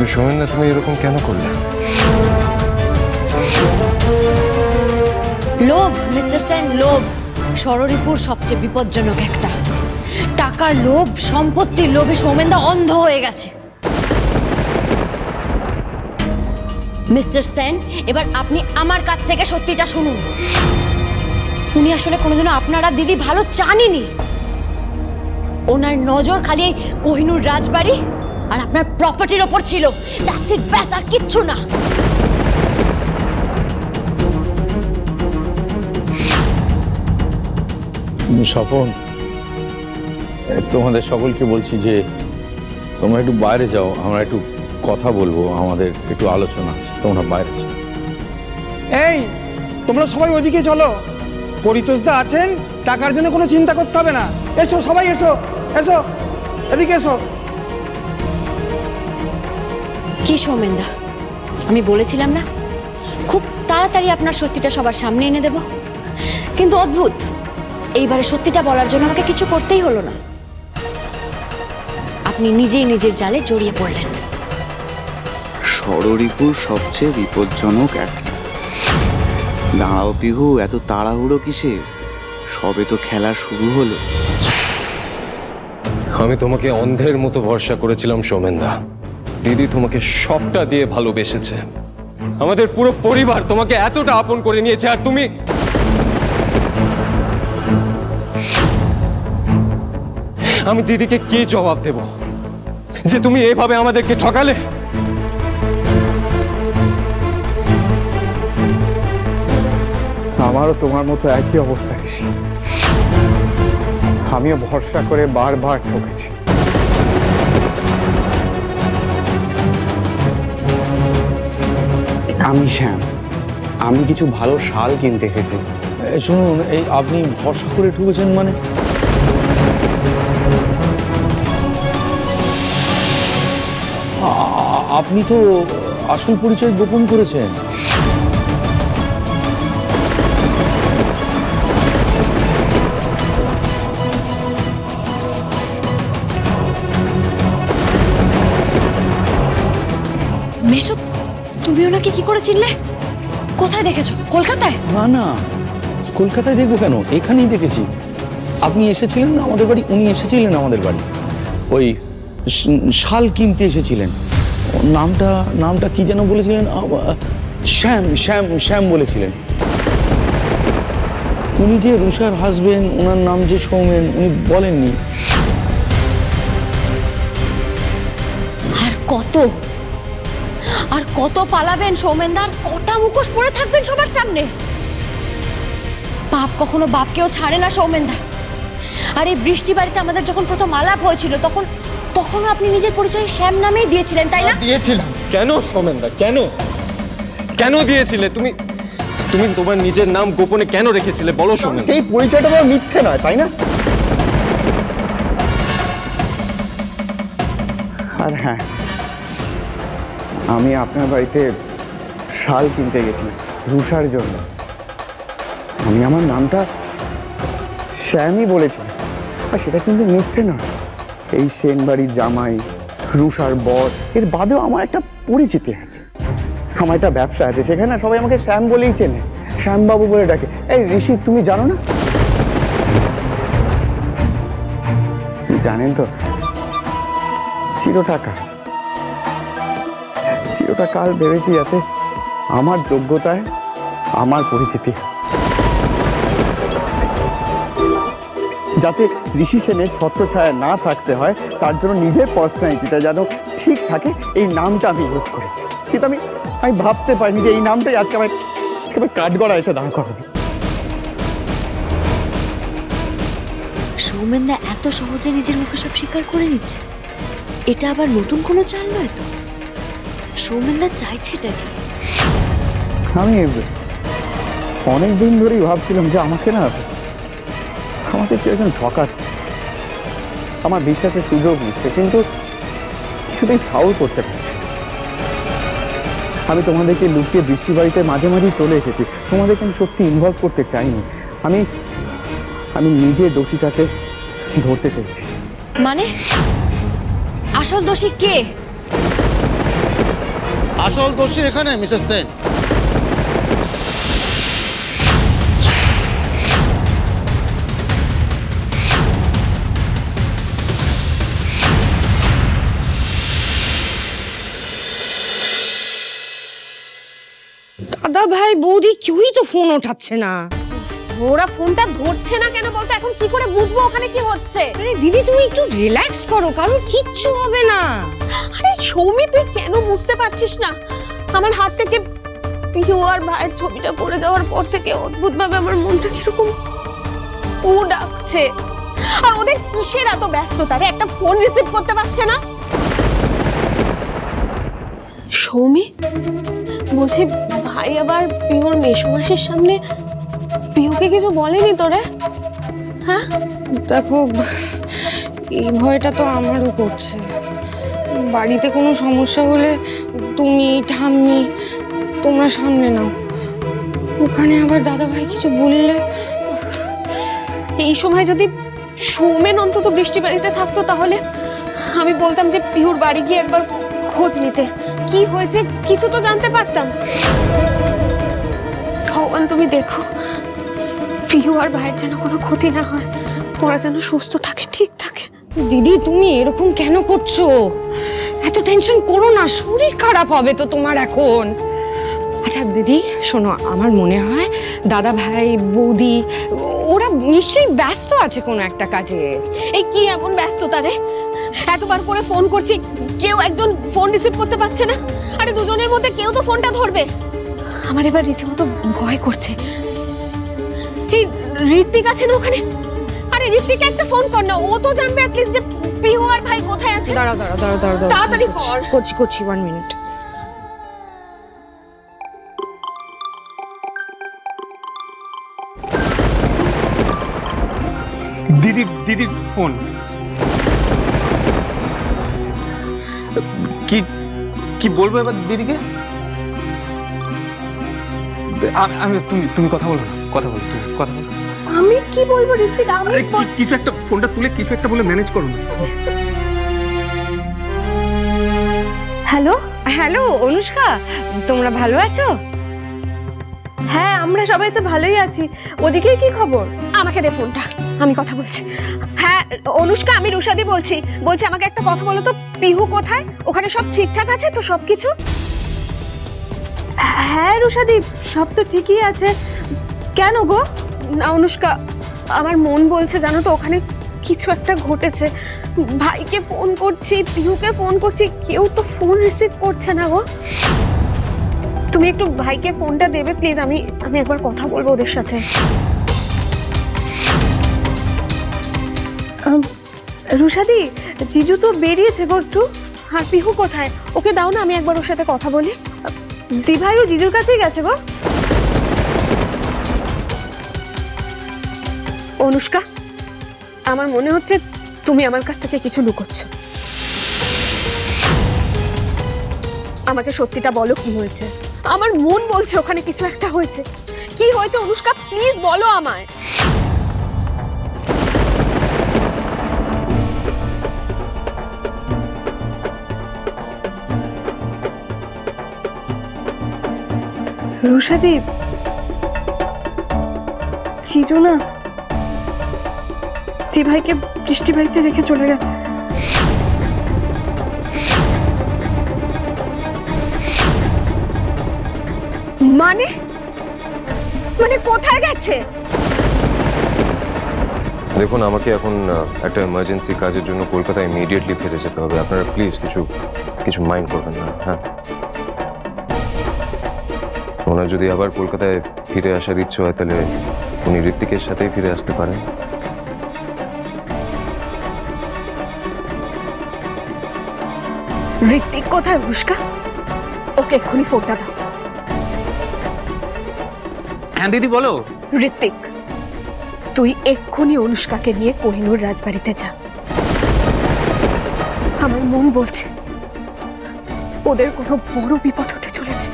কিন্তু সৌমেনদা, তুমি এরকম কেন করলে? লোভ মিস্টার সেন, লোভ ষড়রিপুর সবচেয়ে বিপজ্জনক একটা। টাকার লোভ, সম্পত্তির লোভে সৌমেনদা অন্ধ হয়ে গেছে। মিস্টার সেন, এবার আপনি আমার কাছ থেকে সত্যিটা শুনুন। উনি আসলে কোনোদিনও আপনারা দিদি ভালো চানইনি। ওনার নজর খালি এই কোহিনূর রাজবাড়ি আর আপনার প্রপার্টির ওপর ছিল। দ্যাটস ইট, ব্যাস, আর কিচ্ছু না। স্বপন, তোমাদের সকলকে বলছি যে তোমরা একটু বাইরে যাও, আমরা একটু কথা বলবো, আমাদের একটু আলোচনা আছে, তোমরা বাইরে যাও। এই, তোমরা সবাই ওইদিকে চলো। পরিতোষদা আছেন, টাকার জন্য কোনো চিন্তা করতে হবে না। এসো সবাই, এসো এসো, এদিকে এসো। কি সৌমেনদা, আমি বলেছিলাম না খুব তাড়াতাড়ি আপনার সত্যিটা সবার সামনে এনে দেব। কিন্তু অদ্ভুত, এইবারে সত্যিটা বলার জন্য আমাকে কিছু করতেই হলো না। আপনি নিজেই নিজের জালে জড়িয়ে পড়লেন। ষড়রিপুর সবচেয়ে বিপজ্জনক এক। দাঁড়াও পিহু, এত তাড়াহুড়ো কিসের? সবে তো খেলা শুরু হলো। আমি তোমাকে অন্ধের মতো ভরসা করেছিলাম সৌমেনদা। দিদি তোমাকে সবটা দিয়ে ভালোবেসেছে, আমাদের পুরো পরিবার তোমাকে এতটা আপন করে নিয়েছে, আর তুমি আমি দিদিকে কি জবাব দেব যে তুমি এভাবে আমাদেরকে ঠকালে? আমারও তোমার মতো একই অবস্থা এসে, আমিও ভরসা করে বারবার ঠকেছি। আমি শ্যাম, আমি কিছু ভালো শাল কিনতে এসেছি। শুনুন, এই আপনি ভরসা করে ঢুকেছেন মানে? আপনি তো আসল পরিচয় গোপন করেছেন। মেশো, তুমি ওনাকে কি করে চিনলে? কোথায় দেখেছো? কলকাতায়? না না, কলকাতায় দেখবো কেন, এখানেই দেখেছি। আপনি এসেছিলেন না আমাদের বাড়ি, উনি এসেছিলেন আমাদের বাড়ি, ওই শাল কিনতে এসেছিলেন। নামটা নামটা কি যেন বলেছিলেন? শ্যাম শ্যাম শ্যাম বলেছিলেন। উনি যে রুষার হাজবেন্ড, ওনার নাম যে সৌমেন, উনি বলেননি। আর কত আর কত পালাবেন সৌমেনদার? কটা মুখোশ পরে থাকবেন সবার সামনে? বাপ কখনো বাপকেও ছাড়ে না সৌমেনদা। আর এই বৃষ্টি বাড়িতে আমাদের যখন প্রথম আলাপ হয়েছিল, তখনও আপনি নিজের পরিচয় শ্যাম নামেই দিয়েছিলেন, তাই না? দিয়েছিলাম কেন সৌমেনদা? কেন কেন দিয়েছিলে? তুমি তুমি তোমার নিজের নাম গোপনে কেন রেখেছিলে বলো সৌমেন? এই পরিচয়টা তো মিথ্যে নয়, তাই না? আর হ্যাঁ, আমি আপনার বাড়িতে শাল কিনতে গেছিলাম রুষার জন্য। আমি আমার নামটা শ্যামই বলেছিলাম, আর সেটা কিন্তু মিথ্যে নয়। এই সেন বাড়ির জামাই, রুষার বর, এর বাদেও আমার একটা পরিচিতি আছে। আমার একটা ব্যবসা আছে, সেখানে সবাই আমাকে শ্যাম বলেই চেনে, শ্যামবাবু বলে ডাকে। এই ঋষি, তুমি জানো না? জানেন তো, চিরটাকাল ভেবেছি যাতে আমার যোগ্যতায় আমার পরিচিতি, যাতে ঋষি সেনের ছত্রছায়া না থাকতে হয়, তার জন্য নিজের পার্সোনালিটিটা যেন ঠিক থাকে, এই নামটা আমি ইউজ করেছি। কিন্তু আমি ভাবতে পারিনি যে এই নামটাই আজকে আমার কাঠগড়া এসে দাঁড় করাবে। সৌমেনদা এত সহজে নিজের মুখে সব স্বীকার করে নিচ্ছে, এটা আবার নতুন কোনো চাল নয় তো? সৌমেনদা চাইছেটা কি? আমি অনেক দিন ধরেই ভাবছিলাম যে আমাকে কেউ একজন ঠকাচ্ছে, আমার বিশ্বাসের সুযোগ নিচ্ছে, কিন্তু কিছুতেই ফাউল করতে পারছে। আমি তোমাদেরকে লুকিয়ে বৃষ্টি বাড়িতে মাঝে মাঝেই চলে এসেছি, তোমাদেরকে আমি সত্যি ইনভলভ করতে চাইনি। আমি নিজে দোষীটাকে ধরতে চাইছি। মানে আসল দোষী কে? আসল দোষী এখানে মিসেস সেন। দাদা ভাই বৌদি কেউই তো ফোন ওঠাচ্ছে না। ওরা ফোনটা ধরছে না কেন বলতো? এখন কি করে বুঝবো ওখানে কি হচ্ছে? আরে দিদি তুমি একটু রিল্যাক্স করো, কারোর কিচ্ছু হবে না। আরে সৌমি, তুই কেন বুঝতে পারছিস না? আমার হাত থেকে পিহু আর ভাইয়ের ছবিটা পড়ে যাওয়ার পর থেকে অদ্ভুত ভাবে আমার মনটা কিরকম ও ডাকছে। আর ওদের কিসের এত ব্যস্ততা রে? একটা ফোন রিসিভ করতে পারছে না। সৌমি বলছি, ভাই আবার পিহুর মেসোমাসির সামনে পিহুকে কিছু বলেনি তোরে? হ্যাঁ দেখো, এই ভয়টা তো আমারও করছে। বাড়িতে কোনো সমস্যা হলে তুমি ঠাম্মি তোমরা সামনে নাও, ওখানে আবার দাদা ভাই কিছু বললে। এই সময় যদি সৌমেন অন্তত বৃষ্টি বাড়িতে থাকতো তাহলে আমি বলতাম যে পিহুর বাড়ি গিয়ে একবার খোঁজ নিতে, কি হয়েছে কিছু তো জানতে পারতাম। ভগবান তুমি দেখো, পিহু আর ভাইয়ের যেন কোনো ক্ষতি না হয়, ওরা যেন সুস্থ থাকে, ঠিক থাকে। দিদি তুমি এরকম কেন করছো? এত টেনশন করো না, শরীর খারাপ হবে তো তোমার এখন। আচ্ছা দিদি শোনো, আমার মনে হয় দাদা ভাই বৌদি ওরা নিশ্চয়ই ব্যস্ত আছে কোনো একটা কাজে। এই কি এমন ব্যস্ততা রে? এতবার করে ফোন করছি, কেউ একজন ফোন রিসিভ করতে পারছে না। আরে দুজনের মধ্যে কেউ তো ফোনটা ধরবে। আমার এবার রীতিমতো ভয় করছে। এই ঋত্বিক আছে না ওখানে? আরে ঋত্বিককে একটা ফোন কর না, ও তো জানবে অ্যাটলিস্ট যে পিহু আর ভাই কোথায় আছে। দাঁড়াও দাঁড়াও দাঁড়াও দাঁড়াও, তাড়াতাড়ি কর। করছি 1 মিনিট। দিদির ফোন। কি কি বলবো এবার দিদিকে? আমি তুমি কথা বলো না, কথা বলো, তুমি কথা বলো। আমি কি বলবো ঋত্বিক? আমি কিছু একটা, ফোনটা তুলে কিছু একটা বলে ম্যানেজ করো না। হ্যালো হ্যালো অনুষ্কা, তোমরা ভালো আছো? হ্যাঁ, আমরা সবাই তো ভালোই আছি। ওদিকে কি খবর? আমাকে দে ফোনটা, আমি কথা বলছি। হ্যাঁ অনুষ্কা, আমি রুশাদি বলছি। আমাকে একটা কথা বলো তো, পিহু কোথায়? ওখানে সব ঠিকঠাক আছে তো সবকিছু? হ্যাঁ রুশাদি, সব তো ঠিকই আছে। কেন গো? না অনুষ্কা, আমার মন বলছে জানো তো ওখানে কিছু একটা ঘটেছে। ভাইকে ফোন করছি, পিহুকে ফোন করছি, কেউ তো ফোন রিসিভ করছে না গো। তুমি একটু ভাইকে ফোনটা দেবে প্লিজ, আমি একবার কথা বলবো ওদের সাথে। রুশাদি, জিজু তো বেরিয়েছে গো একটু। আর পিহু কোথায়? ওকে দাও না, আমি একবার ওর সাথে কথা বলি। দিভাইও জিজুর কাছেই গেছে গো। অনুষ্কা, আমার মনে হচ্ছে তুমি আমার কাছ থেকে কিছু লুকোচ্ছ। আমাকে সত্যিটা বলো, কি হয়েছে? আমার মন বলছে ওখানে কিছু একটা হয়েছে। কি হয়েছে অনুষ্কা, প্লিজ বলো আমায়। রুশাদি, জিজু না দিভাইকে বৃষ্টি বাড়িতে রেখে চলে গেছে। মানে কোথায় গেছে? দেখুন, আমাকে এখন একটা এমার্জেন্সি কাজের জন্য কলকাতায় ইমিডিয়েটলি ফিরে যেতে হবে। আপনারা প্লিজ কিছু মাইন্ড করবেন না। হ্যাঁ, ওনার যদি আবার কলকাতায় ফিরে আসার ইচ্ছে হয় তাহলে উনি ঋত্বিকের সাথেই ফিরে আসতে পারেন। ঋত্বিক কোথায় অনুষ্কা? ওকে এক্ষুনি ফোনটা দাও। হ্যাঁ দিদি বলো। ঋত্বিক, তুই এক্ষুনি অনুষ্কাকে নিয়ে কোহিনূর রাজবাড়িতে যা। আমার মন বলছে ওদের কোনো বড় বিপদ হতে চলেছে।